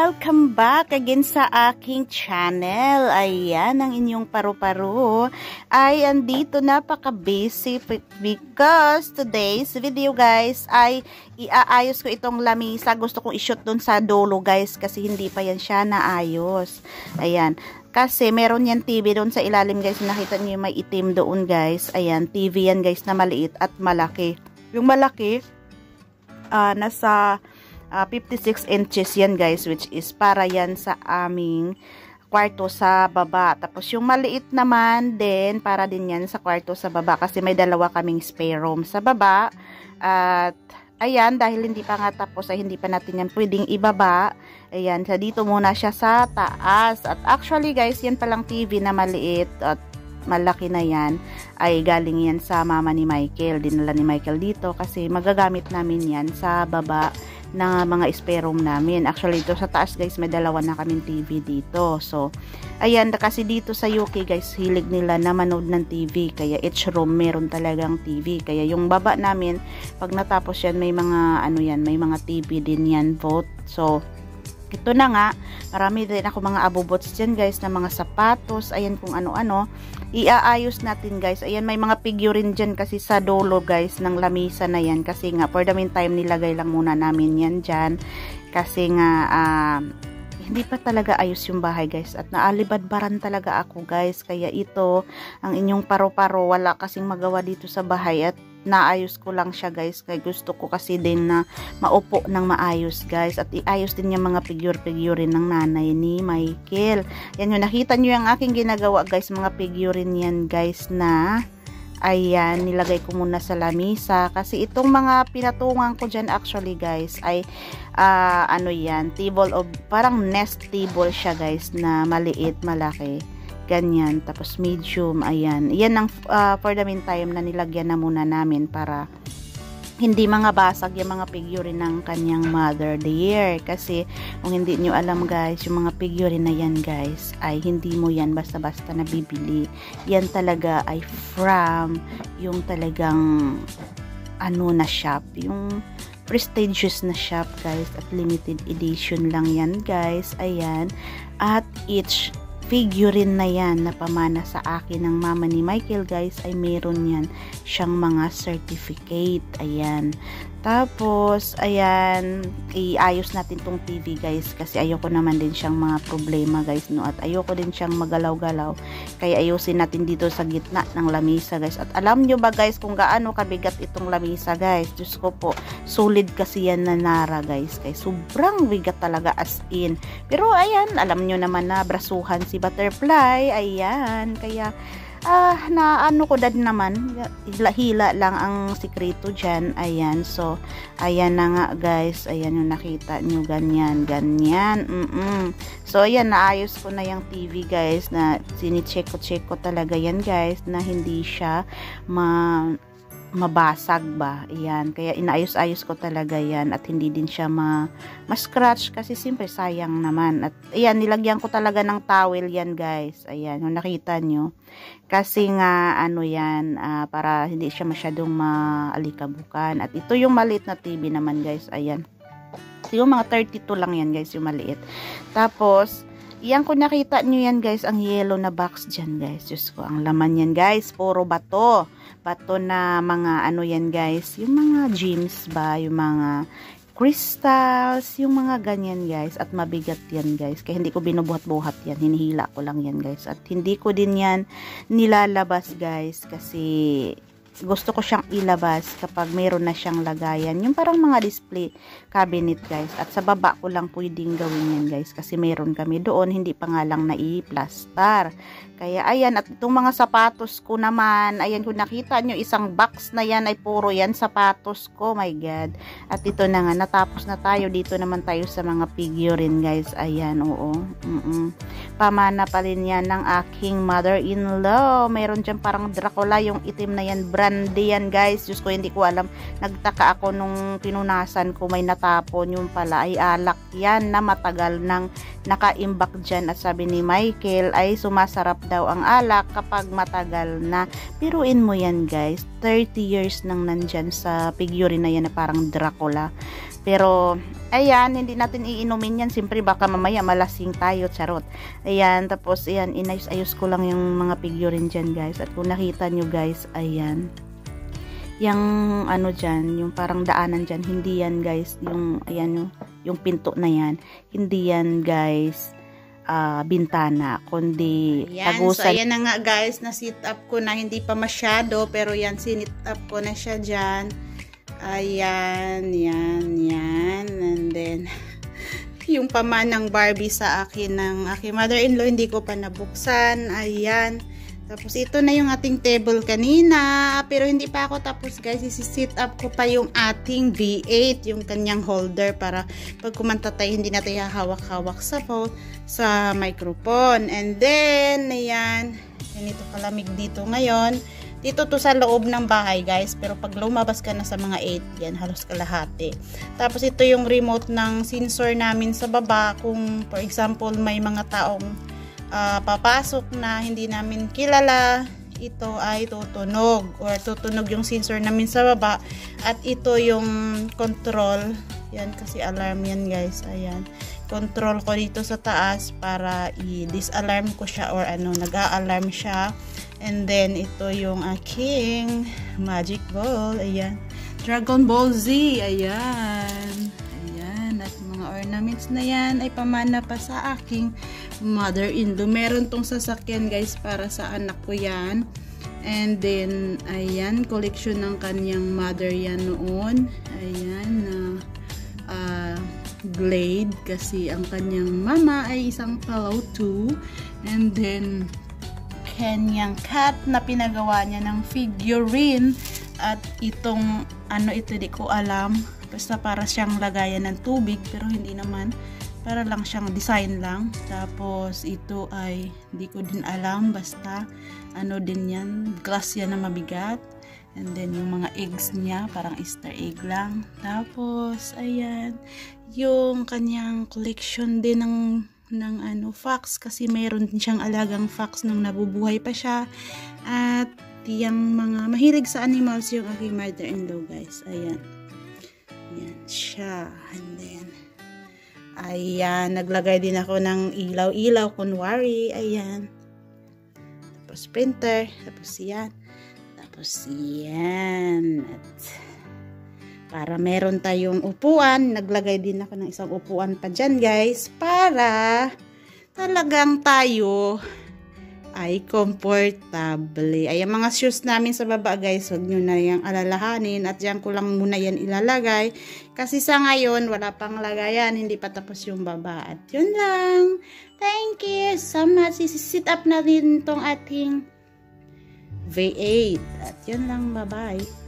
welcome back again sa aking channel. Ayan, ang inyong paru-paro ay andito, napaka-busy because today's video guys ay iaayos ko itong lamisa. Gusto kong i-shoot dun sa dulo guys kasi hindi pa yan siya naayos. Ayan, kasi meron yan TV doon sa ilalim guys. Nakita niyo may itim doon guys. Ayan, TV yan guys na maliit at malaki. Yung malaki nasa 56 inches yan guys, which is para yan sa aming kwarto sa baba. Tapos yung maliit naman din, para din yan sa kwarto sa baba kasi may dalawa kaming spare room sa baba. At ayan, dahil hindi pa nga tapos ay hindi pa natin yan pwedeng ibaba. Ayan, so dito muna siya sa taas. At actually guys, yan palang TV na maliit at malaki na yan ay galing yan sa mama ni Michael. Dinala ni Michael dito kasi magagamit namin yan sa baba ng mga spare room namin. Actually ito sa taas guys, may dalawa na kaming TV dito. So ayan, kasi dito sa UK guys, hilig nila na manood ng TV, kaya each room meron talagang TV. Kaya yung baba namin, pag natapos yan, may mga ano yan, may mga TV din yan both. So ito na nga, marami din ako mga abubots dyan guys, na mga sapatos, ayan kung ano-ano, iaayos natin guys. Ayan, may mga figurine dyan kasi sa dulo guys, ng lamisa na yan, kasi nga, for the meantime, nilagay lang muna namin yan dyan, kasi nga, hindi pa talaga ayos yung bahay guys, at naalibadbaran talaga ako guys, kaya ito, ang inyong paro-paro, wala kasing magawa dito sa bahay, at naayos ko lang siya guys, kaya gusto ko kasi din na maupo ng maayos guys, at iayos din yung mga figure-figurine ng nanay ni Michael. Yan yung nakita nyo yung aking ginagawa guys, mga figurine yan guys na ayan, nilagay ko muna sa lamisa kasi itong mga pinatungan ko dyan actually guys ay ano yan, table of, parang nest table siya guys na maliit, malaki, ganyan, tapos medium, ayan, yan ang for the meantime na nilagyan na muna namin para hindi mga basag yung mga figurine ng kanyang mother dear. Kasi kung hindi nyo alam guys, yung mga figurine na yan guys ay hindi mo yan basta-basta na bibili. Yan talaga ay from yung talagang ano na shop, yung prestigious na shop guys, at limited edition lang yan guys. Ayan, at each figurine na yan na pamana sa akin ng mama ni Michael guys ay meron yan siyang mga certificate. Ayan, tapos ayan, iayos natin tong TV guys kasi ayoko naman din siyang mga problema guys, no, at ayoko din siyang magalaw-galaw, kaya ayusin natin dito sa gitna ng lamisa guys. At alam nyo ba guys kung gaano kabigat itong lamisa guys? Diyos ko po, solid kasi yan na nara guys, kaya sobrang bigat talaga as in. Pero ayan, alam nyo naman na brasuhan si Butterfly, ayan, kaya na ano ko dad naman, hila lang ang sikreto dyan. Ayan, so ayan na nga guys, ayan yung nakita nyo, ganyan. So ayan, naayos ko na yung TV guys, na sinicheck ko talaga yan guys, na hindi siya mabasag ba. Ayan, kaya inaayos-ayos ko talaga yan, at hindi din siya ma-scratch kasi siyempre sayang naman. At ayan, nilagyan ko talaga ng towel yan guys. Ayan, yung nakita nyo, kasi nga ano yan, para hindi siya masyadong maalikabukan. At ito yung maliit na TV naman guys. Ayan, yung mga 32 lang yan guys, yung maliit. Tapos yan, kung nakita nyo yan guys, ang yellow na box dyan guys, Diyos ko, ang laman yan guys, puro bato na mga ano yan guys, yung mga gems ba, yung mga crystals, yung mga ganyan guys, at mabigat yan guys, kaya hindi ko binubuhat-buhat yan, hinihila ko lang yan guys, at hindi ko din yan nilalabas guys, kasi gusto ko siyang ilabas kapag mayroon na siyang lagayan, yung parang mga display cabinet guys, at sa baba ko lang pwedeng gawin yan guys, kasi mayroon kami doon, hindi pa nga lang nai-plaster. Kaya ayan, at itong mga sapatos ko naman, ayan, kung nakita nyo, isang box na yan ay puro yan sapatos ko, my god. At ito na nga, natapos na tayo, dito naman tayo sa mga figurine guys. Ayan, oo, pamana pa rin yan ng aking mother-in-law. Mayroon dyan parang Dracula, yung itim na yan, brandy yan guys. Diyos ko, hindi ko alam, nagtaka ako nung pinunasan ko, may natapon, yung pala ay alak yan na matagal nang nakaimbak dyan. At sabi ni Michael ay sumasarap daw ang alak kapag matagal na. Piruin mo yan guys, 30 years nang nandyan sa figure na yan na parang Dracula. Pero ayan, hindi natin iinumin yan, siyempre baka mamaya malasing tayo, charot. Ayan, tapos ayan, inayos-ayos ko lang yung mga figurine dyan guys. At kung nakita nyo guys, ayan, yung ano dyan, yung parang daanan dyan, hindi yan guys, yung ayan, yung pinto na yan, hindi yan guys bintana, kundi tagusan. So ayan na nga guys, na sit up ko na, hindi pa masyado, pero yan, sinit up ko na siya dyan. Ayan, yan. And then, yung pamanang Barbie sa akin ng aking mother-in-law, hindi ko pa nabuksan. Ayan. Tapos, ito na yung ating table kanina. Pero, hindi pa ako tapos, guys. Isi-sit up ko pa yung ating V8, yung kanyang holder, para pag kumanta tayo, hindi natin hawak-hawak sa phone, sa microphone. And then, ayan. Ganito kalamig dito ngayon. Dito to sa loob ng bahay guys, pero pag lumabas ka na sa mga 8, yan halos kalahati. Tapos ito yung remote ng sensor namin sa baba, kung for example may mga taong papasok na hindi namin kilala, ito ay tutunog, or tutunog yung sensor namin sa baba. At ito yung control, yan kasi alarm yan guys, ayan. Control ko dito sa taas para i-disalarm ko siya, or ano, nag-a-alarm siya. And then, ito yung aking magic ball. Ayan. Dragon Ball Z. Ayan. Ayan. At mga ornaments na yan ay pamana pa sa aking mother-in-law. Meron tong sasakyan guys para sa anak ko yan. And then, ayan. Collection ng kanyang mother yan noon. Ayan. Glade. Kasi ang kanyang mama ay isang Palo 2. And then, kanyang cat na pinagawa niya ng figurine. At itong ano ito, di ko alam, basta para siyang lagayan ng tubig, pero hindi naman, para lang siyang design lang. Tapos ito ay di ko din alam, basta ano din yan, glass yan na mabigat. And then yung mga eggs niya, parang Easter egg lang. Tapos ayan, yung kanyang collection din ng ano, fox, kasi mayroon din siyang alagang fox nung nabubuhay pa siya. At yung mga mahilig sa animals yung aking mother-in-law guys. Ayan. Ayan siya. And then, ayan, naglagay din ako ng ilaw-ilaw, kunwari. Ayan. Tapos printer. Tapos yan. Tapos yan. At para meron tayong upuan, naglagay din ako ng isang upuan pa dyan guys, para talagang tayo ay comfortable. Ay, ang mga shoes namin sa baba guys, huwag nyo na yung alalahanin, at dyan ko lang muna yan ilalagay, kasi sa ngayon wala pang lagayan, hindi pa tapos yung baba. At yun lang, thank you so much. Sit up na din tong ating V8, at yun lang, bye bye.